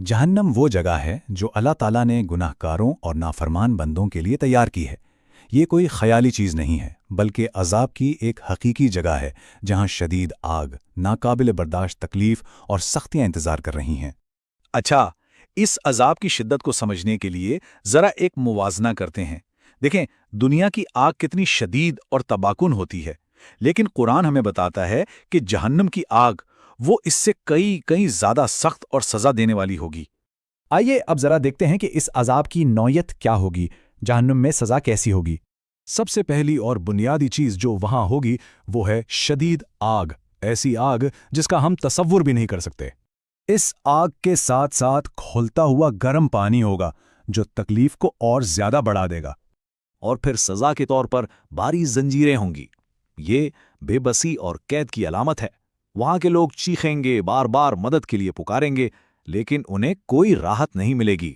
جہنم وہ جگہ ہے جو اللہ تعالیٰ نے گناہکاروں اور نافرمان بندوں کے لیے تیار کی ہے۔ یہ کوئی خیالی چیز نہیں ہے بلکہ عذاب کی ایک حقیقی جگہ ہے جہاں شدید آگ، ناقابل برداشت تکلیف اور سختیاں انتظار کر رہی ہیں۔ اچھا، اس عذاب کی شدت کو سمجھنے کے لیے ذرا ایک موازنہ کرتے ہیں۔ دیکھیں، دنیا کی آگ کتنی شدید اور تباکن ہوتی ہے، لیکن قرآن ہمیں بتاتا ہے کہ جہنم کی آگ وہ اس سے کئی زیادہ سخت اور سزا دینے والی ہوگی۔ آئیے اب ذرا دیکھتے ہیں کہ اس عذاب کی نوعیت کیا ہوگی، جہنم میں سزا کیسی ہوگی۔ سب سے پہلی اور بنیادی چیز جو وہاں ہوگی وہ ہے شدید آگ، ایسی آگ جس کا ہم تصور بھی نہیں کر سکتے۔ اس آگ کے ساتھ ساتھ کھولتا ہوا گرم پانی ہوگا جو تکلیف کو اور زیادہ بڑھا دے گا۔ اور پھر سزا کے طور پر بھاری زنجیریں ہوں گی۔ یہ بے بسی اور قید کی علامت ہے۔ وہاں کے لوگ چیخیں گے، بار بار مدد کے لیے پکاریں گے، لیکن انہیں کوئی راحت نہیں ملے گی۔